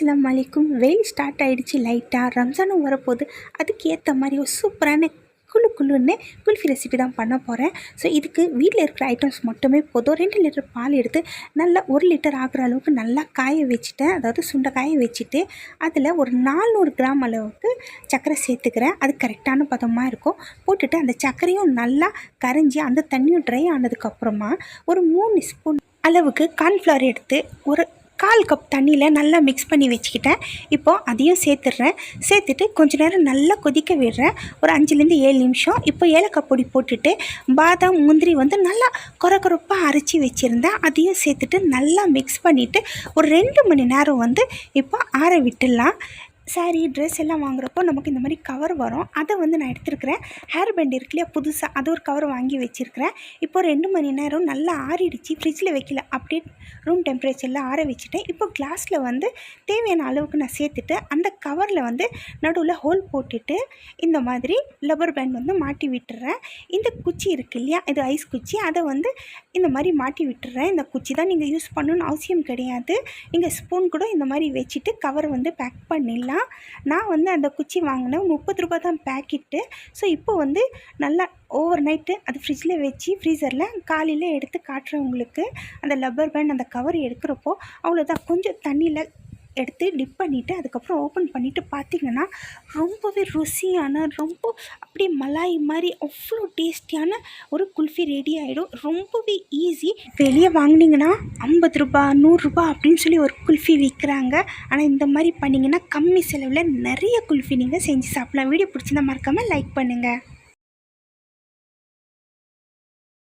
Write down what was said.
அஸ்ஸலாமு அலைக்கும். வெயில் ஸ்டார்ட் ஆகிடுச்சு. லைட்டாக ரம்ஜானும் வரப்போகுது. அதுக்கு ஏற்ற மாதிரி ஒரு சூப்பரான குழுன்னு குல்ஃபி ரெசிபி தான் பண்ண போகிறேன். ஸோ இதுக்கு வீட்டில் இருக்கிற ஐட்டம்ஸ் மட்டுமே போதும். 2 லிட்டர் பால் எடுத்து நல்லா 1 லிட்டர் ஆகிற அளவுக்கு நல்லா காய வச்சுட்டேன். அதாவது சுண்டை காய வச்சுட்டு அதில் ஒரு 400 கிராம் அளவுக்கு சர்க்கரை சேர்த்துக்கிறேன். அது கரெக்டான பதமாக இருக்கும். போட்டுட்டு அந்த சர்க்கரையும் நல்லா கரைஞ்சி அந்த தண்ணியும் ட்ரை ஆனதுக்கப்புறமா ஒரு 3 ஸ்பூன் அளவுக்கு கார்ன்ஃப்ளவர் எடுத்து ஒரு 1/4 கப் தண்ணியில் நல்லா மிக்ஸ் பண்ணி வச்சுக்கிட்டேன். இப்போது அதையும் சேர்த்துட்டு கொஞ்சம் நேரம் நல்லா கொதிக்க விடுறேன். ஒரு 5லேருந்து 7 நிமிஷம். இப்போ ஏலக்காய் பொடி போட்டுட்டு பாதாம் முந்திரி நல்லா கொரப்பாக அரைச்சி வச்சுருந்தேன். அதையும் சேர்த்துட்டு நல்லா மிக்ஸ் பண்ணிவிட்டு ஒரு 2 மணி நேரம் இப்போ ஆற விட்டுடலாம். சாரீ ட்ரெஸ் எல்லாம் வாங்குறப்போ நமக்கு இந்த மாதிரி கவர் வரும். அதை நான் எடுத்துருக்கிறேன். ஹேர் பேண்ட் இருக்கு இல்லையா, புதுசாக அது ஒரு கவர் வாங்கி வச்சுருக்கிறேன். இப்போ 2 மணி நேரம் நல்லா ஆறிடுச்சு. ஃப்ரிட்ஜில் வைக்கல, அப்படியே ரூம் டெம்பரேச்சரில் ஆற வச்சுட்டேன். இப்போ கிளாஸில் தேவையான அளவுக்கு நான் சேர்த்துட்டு அந்த கவரில் நடுவில் ஹோல் போட்டுட்டு இந்த மாதிரி லப்பர் பேண்ட் மாட்டி விட்டுறேன். இந்த குச்சி இருக்குது இல்லையா, இது ஐஸ் குச்சி, அதை இந்த மாதிரி மாட்டி விட்டுறேன். இந்த குச்சி தான் நீங்கள் யூஸ் பண்ணணும்னு அவசியம் கிடையாது. நீங்கள் ஸ்பூன் கூட இந்த மாதிரி வச்சுட்டு கவரை பேக் பண்ணிடலாம். நான் அந்த குச்சி வாங்கினேன், 30 ரூபா தான் பேக்கெட்டு. ஸோ இப்போ நல்லா ஓவர் நைட்டு அது ஃப்ரிட்ஜில் வச்சு ஃப்ரீசரில் காலையில் எடுத்து காட்டுறேன் உங்களுக்கு. அந்த லப்பர் பேண்ட் அந்த கவர் எடுக்கிறப்போ அவ்வளோதான். கொஞ்சம் தண்ணியில் எடுத்து டிப் பண்ணிவிட்டு அதுக்கப்புறம் ஓப்பன் பண்ணிவிட்டு பார்த்திங்கன்னா ரொம்பவே ருசியான, ரொம்ப அப்படியே மலாய் மாதிரி அவ்வளோ டேஸ்டியான ஒரு குல்ஃபி ரெடி ஆகிடும். ரொம்பவே ஈஸி. வெளியே வாங்கினீங்கன்னா 50 ரூபா 100 ரூபா அப்படின்னு சொல்லி ஒரு குல்ஃபி விற்கிறாங்க. ஆனால் இந்த மாதிரி பண்ணிங்கன்னா கம்மி செலவில் நிறைய குல்ஃபி நீங்கள் செஞ்சு சாப்பிடலாம். வீடியோ பிடிச்சிருந்தா மறக்காமல் லைக் பண்ணுங்கள்.